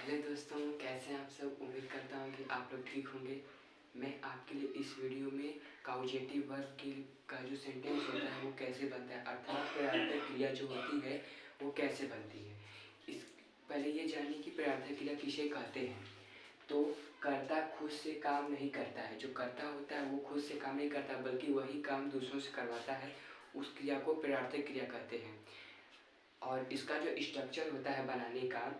Hello दोस्तों, कैसे हैं आप सब। उम्मीद करता हूँ कि आप लोग ठीक होंगे। मैं आपके लिए इस वीडियो में काउजेटिव वर्ब का जो सेंटेंस होता है वो कैसे बनता है, अर्थात प्रार्थक क्रिया जो होती है वो कैसे बनती है। इस पहले ये जानिए कि प्रार्थक क्रिया किसे कहते हैं। तो कर्ता खुद से काम नहीं करता है, जो कर्ता होता है वो खुद से काम नहीं करता बल्कि वही काम दूसरों से करवाता है, उस क्रिया को प्रार्थक क्रिया कहते हैं। और इसका जो स्ट्रक्चर होता है बनाने का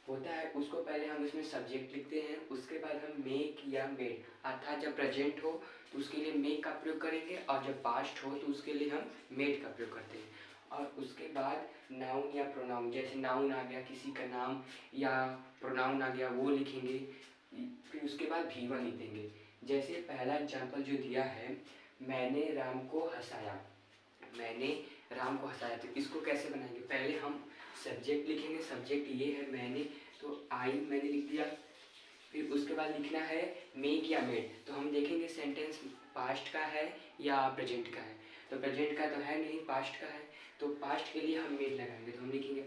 होता है, उसको पहले हम इसमें सब्जेक्ट लिखते हैं, उसके बाद हम मेक या मेड, अर्थात जब प्रेजेंट हो तो उसके लिए मेक का प्रयोग करेंगे और जब पास्ट हो तो उसके लिए हम मेड का प्रयोग करते हैं। और उसके बाद नाउन या प्रोनाउन, जैसे नाउन आ गया किसी का नाम या प्रोनाउन आ गया वो लिखेंगे। फिर उसके बाद भी1 लिख देंगे। जैसे पहला एग्जाम्पल जो दिया है, मैंने राम को हंसाया, मैंने राम को हंसाया, तो इसको कैसे बनाएंगे। पहले हम सब्जेक्ट लिखेंगे, सब्जेक्ट ये है मैंने, तो आई मैंने लिख दिया। फिर उसके बाद लिखना है मेक या मेड, तो हम देखेंगे सेंटेंस पास्ट का है या प्रेजेंट का है। तो प्रेजेंट का तो है नहीं, पास्ट का है, तो पास्ट के लिए हम मेड लगाएंगे। तो हम लिखेंगे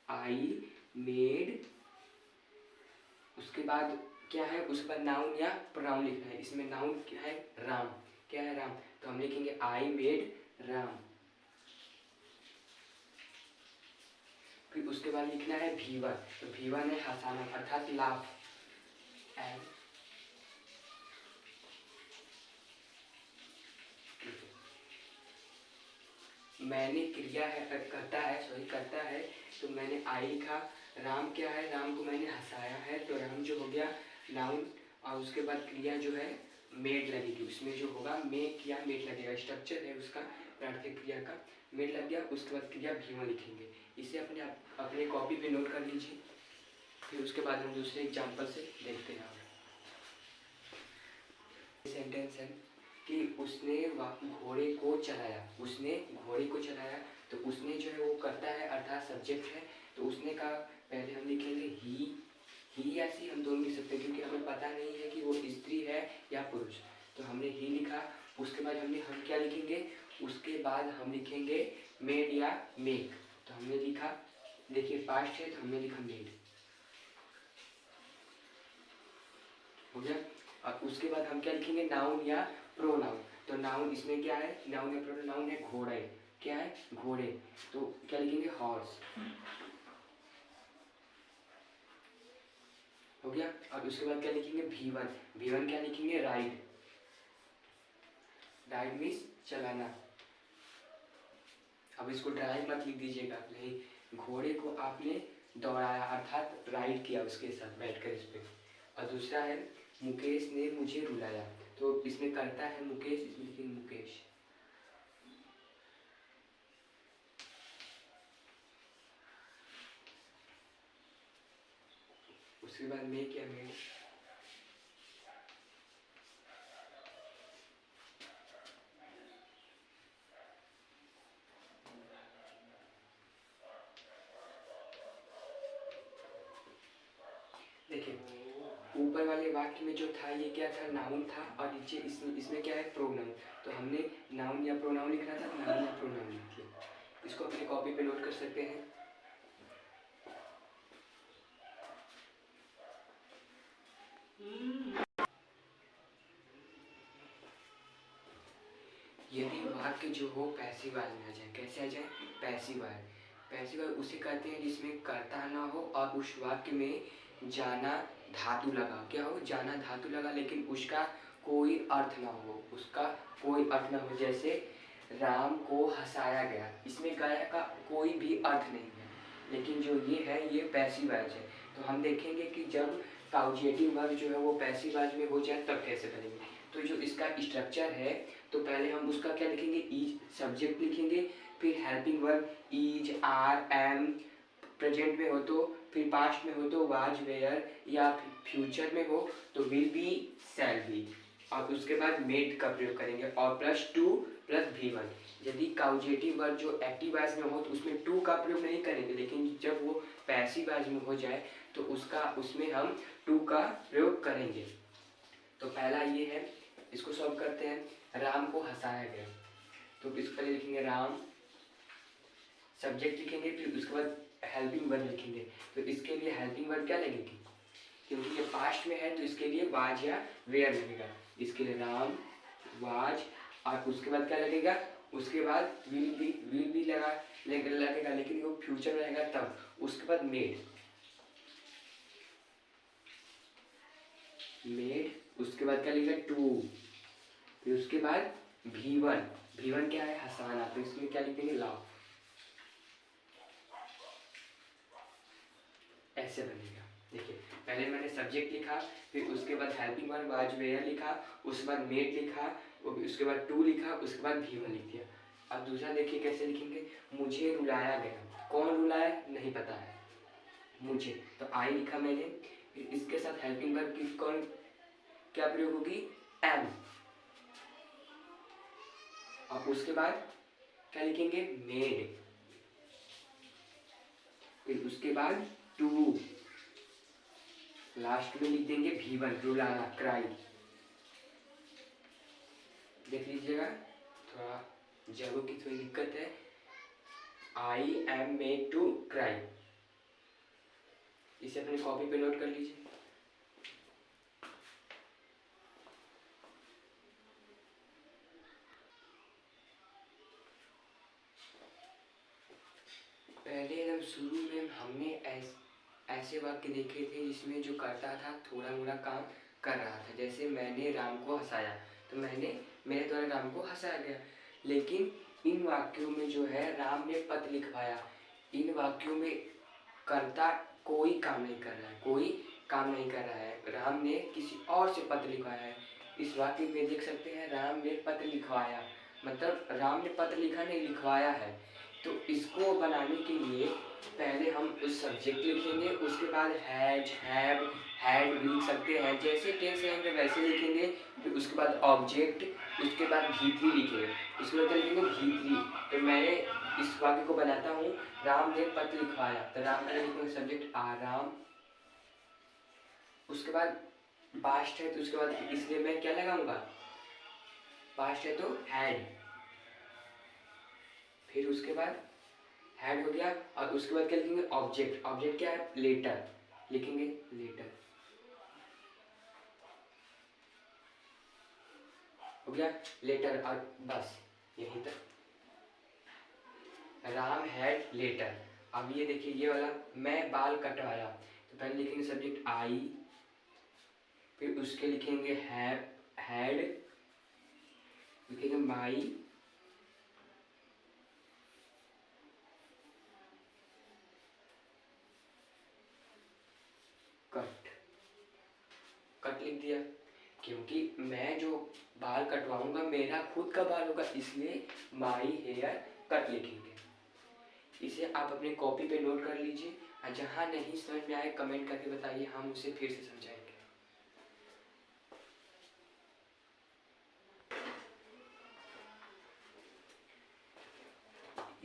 आई मेड, उसके बाद क्या है, उसके बाद नाउन या प्रोनाउन लिखना है। इसमें नाउन क्या है, राम, क्या है राम, तो हम लिखेंगे आई मेड राम। फिर उसके बाद लिखना है भी1, तो भी1 है हंसाना अर्थात लाफ। एंड मैंने क्रिया है करता है, करता है, तो मैंने आई लिखा। राम क्या है, राम को मैंने हंसाया है, तो राम जो हो गया नाउन। और उसके बाद क्रिया जो है मेड लगेगी, उसमें जो होगा मेक या मेड लगेगा, स्ट्रक्चर है उसका प्रार्थक क्रिया का, मेड लग गया। उसके बाद क्रिया भी1 लिखेंगे। इसे अपने कॉपी पे नोट कर लीजिए। फिर उसके बाद हम दूसरे एग्जाम्पल से देखते हैं। सेंटेंस है कि उसने घोड़े को चलाया, उसने घोड़े को चलाया, तो उसने जो है वो करता है अर्थात सब्जेक्ट है, तो उसने का पहले हम लिखेंगे ही या सी, हम दोनों लिख सकते हैं क्योंकि हमें पता नहीं है कि वो स्त्री है या पुरुष, तो हमने ही लिखा। उसके बाद हम क्या लिखेंगे, उसके बाद हम लिखेंगे मेड या मेक, तो हमने लिखा, देखिए पास्ट है तो हमने लिखा मेड, हो गया। और उसके बाद हम क्या लिखेंगे, नाउन या प्रोनाउन, तो नाउन इसमें क्या है, नाउन या प्रोनाउन, नाउन है घोड़े, क्या है घोड़े, तो क्या लिखेंगे हॉर्स, हो गया। और उसके बाद क्या लिखेंगे भी1, भी1 क्या लिखेंगे राइड, राइड मीन्स चलाना। अब इसको ड्राइव मत लिख दीजिएगा, नहीं, घोड़े को आपने दौड़ाया अर्थात राइड किया उसके साथ बैठकर इस पे। और दूसरा है मुकेश ने मुझे रुलाया, तो इसमें करता है मुकेश, इसमें लिखेंगे मुकेश। उसके बाद मेक या मेड, देखिए ऊपर वाले वाक्य में जो था ये क्या था, नाउन था, और नीचे इसमें क्या है प्रोनाउन, तो हमने नाउन या प्रोनाउन लिखना था, नाउन या प्रोनाउन लिख दिया। इसको अपने कॉपी पे नोट कर सकते हैं। यदि वाक्य जो हो पैसिव वॉइस में आ जाए, कैसे आ जाए, पैसिव वॉइस, पैसिव वॉइस उसे कहते हैं जिसमें कर्ता ना हो और उस वाक्य में जाना धातु लगा, क्या हो, जाना धातु लगा, लेकिन उसका कोई अर्थ ना हो, उसका कोई अर्थ ना हो। जैसे राम को हंसाया गया, इसमें गया का कोई भी अर्थ नहीं है, लेकिन जो ये है ये पैसिव वॉइस है। तो हम देखेंगे कि जब काउजेटिव वर्ब जो है वो पैसिव वॉइस में हो जाए तब कैसे बनेंगे। तो जो इसका स्ट्रक्चर है, तो पहले हम उसका क्या लिखेंगे, इज सब्जेक्ट लिखेंगे, फिर helping verb is are am, present में हो तो, फिर पास्ट में हो तो वाज वेयर, या फ्यूचर में हो तो विल बी शैल बी, और उसके बाद मेड का प्रयोग करेंगे और +2 + भी1। यदि काउजेटिव वर्ब जो एक्टिव वॉइस में हो तो उसमें टू का प्रयोग नहीं करेंगे, लेकिन जब वो पैसिव वॉइस में हो जाए तो उसमें हम टू का प्रयोग करेंगे। तो पहला ये है, इसको सॉल्व करते हैं। राम को हंसाया गया, तो इसको पहले लिखेंगे राम, सब्जेक्ट लिखेंगे, फिर उसके बाद हेल्पिंग वर्ब लिखेंगे। तो इसके लिए हेल्पिंग वर्ब क्या लगेगी, क्योंकि ये पास्ट में है तो इसके लिए वाज या वेयर लगेगा। इसके लिए राम, वाज, और उसके बाद क्या लगेगा, उसके बाद विल भी लगेगा, लेकिन वो फ्यूचर में रहेगा तब। उसके बाद मेड, उसके बाद क्या लिखेगा, टू। फिर उसके बाद V1 क्या है, हंसाना, तो इसमें क्या लिखेंगे, लाफ। ऐसे बनेगा। देखिए पहले मैंने सब्जेक्ट लिखा, फिर उसके बाद हेल्पिंग वर्ब वाज वेयर लिखा, उसके बाद मेड लिखा, उसके बाद टू लिखा, उसके बाद V1 लिख दिया। अब दूसरा देखिए कैसे लिखेंगे, मुझे रुलाया गया। कौन रुलाया नहीं पता है, मुझे, तो आई लिखा मैंने। फिर इसके साथ हेल्पिंग वर्ब की कौन क्या प्रयोग होगी, एम। और उसके बाद क्या लिखेंगे, मेड। फिर उसके बाद टू, लास्ट में लिख देंगे V1 रुलाना, क्राई। देख लीजिएगा, थोड़ा जगह की थोड़ी दिक्कत है। I am made to cry, इसे अपनी कॉपी पे नोट कर लीजिए। पहले एकदम शुरू में हमने ऐसे वाक्य देखे थे जिसमें जो करता था थोड़ा मोड़ा काम कर रहा था। जैसे मैंने राम को हंसाया, तो मेरे द्वारा राम को हंसाया गया। लेकिन इन वाक्यों में जो है राम ने पत्र लिखवाया। इन वाक्यों में कर्ता कोई काम नहीं कर रहा है, कोई काम नहीं कर रहा है, राम ने किसी और से पत्र लिखवाया है। इस वाक्य में देख सकते हैं, राम ने पत्र लिखवाया, मतलब राम ने पत्र लिखा नहीं, लिखवाया है। तो इसको बनाने के लिए पहले हम उस सब्जेक्ट लिखेंगे, उसके बाद हैज, हैव, हैड भी लिख सकते हैं, जैसे टेंस रहेंगे वैसे लिखेंगे। फिर उसके बाद ऑब्जेक्ट, उसके बाद V3 लिखेंगे, उसके बाद लिखेंगे V3। तो मैंने इस वाक्य को बनाता हूँ, राम ने पत्र लिखवाया, तो राम का लिखेंगे सब्जेक्ट आराम। उसके बाद पास्ट है तो उसके बाद इसलिए मैं क्या लगाऊंगा, पास्ट है तो हैड। फिर उसके बाद हैड हो गया, और उसके बाद क्या लिखेंगे, ऑब्जेक्ट। ऑब्जेक्ट क्या है, लेटर, लिखेंगे लेटर। हो गया लेटर, और बस यहीं तक। Ram had letter. अब ये देखिए ये वाला, मैं बाल कटवाया, तो पहले लिखेंगे सब्जेक्ट आई, फिर उसके लिखेंगे हैड, लिखेंगे माई, कट लिख दिया, क्योंकि मैं जो बाल कटवाऊंगा मेरा खुद का बाल होगा, इसलिए माई हेयर कट लिखेंगे। इसे आप अपनी कॉपी पे नोट कर लीजिए, और जहाँ नहीं समझ में आए कमेंट करके बताइए, हम उसे फिर से समझाएंगे।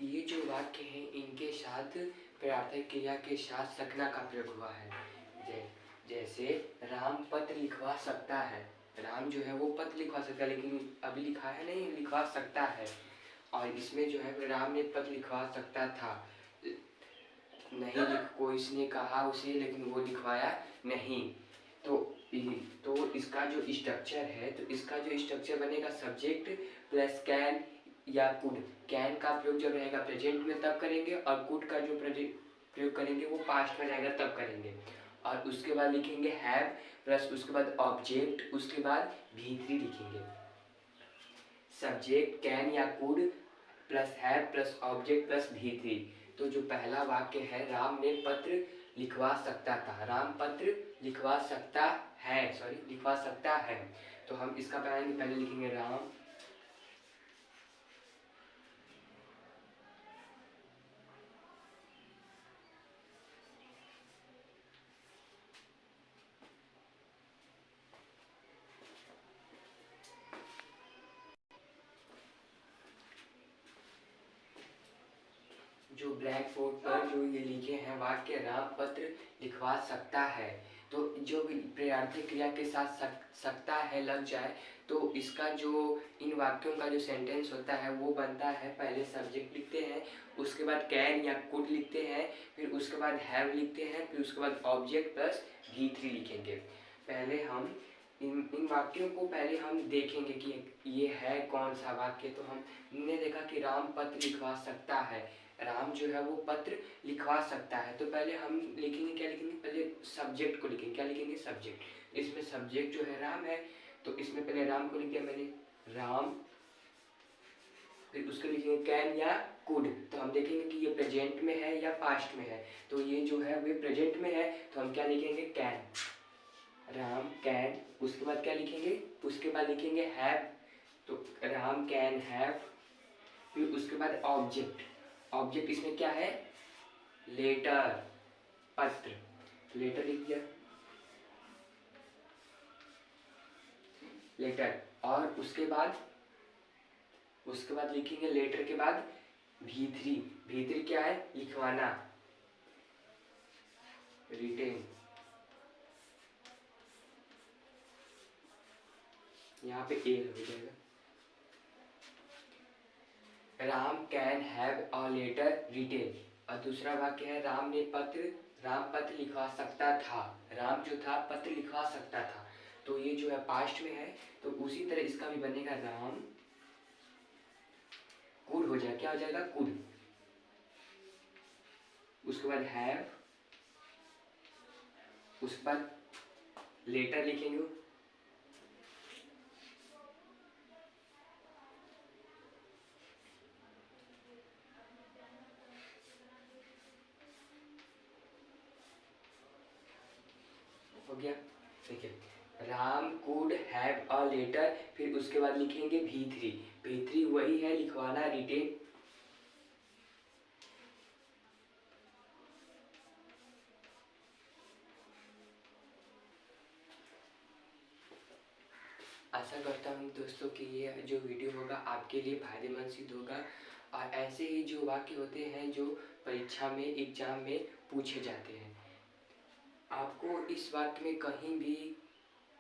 ये जो वाक्य हैं इनके साथ प्रार्थक क्रिया के साथ सकना का प्रयोग हुआ है। जैसे राम पत्र लिखवा सकता है, राम जो है वो पत्र लिखवा सकता है, लेकिन अभी लिखा है नहीं, लिखवा सकता है। और इसमें जो है राम ने पत्र लिखवा सकता था, नहीं कोई इसने कहा उसे, लेकिन वो लिखवाया नहीं। तो इसका जो स्ट्रक्चर है, तो इसका जो स्ट्रक्चर बनेगा सब्जेक्ट प्लस कैन या कुड। कैन का प्रयोग जब रहेगा प्रेजेंट में तब करेंगे, और कुड का जो प्रयोग करेंगे वो पास्ट में रहेगा तब करेंगे। और उसके बाद लिखेंगे हैव प्लस उसके बाद ऑब्जेक्ट, उसके बाद V3 लिखेंगे। सब्जेक्ट कैन या could plus have plus object plus V3। तो जो पहला वाक्य है, राम ने पत्र लिखवा सकता था, राम पत्र लिखवा सकता है, लिखवा सकता है। तो हम इसका पहले लिखेंगे राम जो ब्लैक बोर्ड पर जो ये लिखे हैं वाक्य, राम पत्र लिखवा सकता है, तो जो भी प्रार्थक क्रिया के साथ सकता है लग जाए, तो इसका जो इन वाक्यों का जो सेंटेंस होता है वो बनता है, पहले सब्जेक्ट लिखते हैं, उसके उसके बाद कैन या कुड लिखते हैं, फिर उसके बाद हैव लिखते हैं, फिर उसके बाद ऑब्जेक्ट प्लस V3 लिखेंगे। पहले हम इन वाक्यों को पहले हम देखेंगे कि ये है कौन सा वाक्य। तो हमने देखा कि राम पत्र लिखवा सकता है, राम जो है वो पत्र लिखवा सकता है। तो पहले हम लिखेंगे, क्या लिखेंगे, पहले सब्जेक्ट को लिखेंगे। क्या लिखेंगे, सब्जेक्ट। इसमें सब्जेक्ट जो है राम है, तो इसमें पहले राम को लिख दिया मैंने, राम। फिर उसको लिखेंगे कैन या कुड। तो हम देखेंगे कि ये प्रेजेंट में है या पास्ट में है। तो ये जो है वे प्रेजेंट में है, तो हम क्या लिखेंगे, कैन, राम कैन। उसके बाद क्या लिखेंगे, उसके बाद लिखेंगे हैव। तो राम कैन हैव। फिर उसके बाद ऑब्जेक्ट। ऑब्जेक्ट इसमें क्या है, लेटर, पत्र, लेटर लिख दिया, लेटर। और उसके बाद लिखेंगे लेटर के बाद V3। V3 क्या है, लिखवाना, रिटेन। यहाँ पे ए हो जाएगा। Ram can have a letter written. और दूसरा वाक्य है राम पत्र लिखवा सकता था। राम जो था पत्र लिखवा सकता था। तो ये जो है पास्ट में है, तो उसी तरह इसका भी बनेगा, राम कुड हो जाएगा। क्या हो जाएगा, कुड। उसके बाद हैव, उस पर लेटर लिखेंगे, हो गया। देखिए, Ram could have a letter, फिर उसके बाद लिखेंगे V3। V3 वही है, लिखवाना, रिटेन। आशा करता हूँ दोस्तों कि ये जो वीडियो होगा आपके लिए फायदेमंद सिद्ध होगा। और ऐसे ही जो वाक्य होते हैं जो परीक्षा में, एग्जाम में पूछे जाते हैं। आपको इस वाक्य में कहीं भी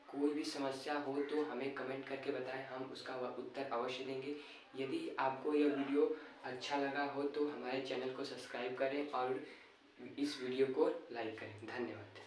कोई भी समस्या हो तो हमें कमेंट करके बताएं, हम उसका उत्तर अवश्य देंगे। यदि आपको यह वीडियो अच्छा लगा हो तो हमारे चैनल को सब्सक्राइब करें और इस वीडियो को लाइक करें। धन्यवाद।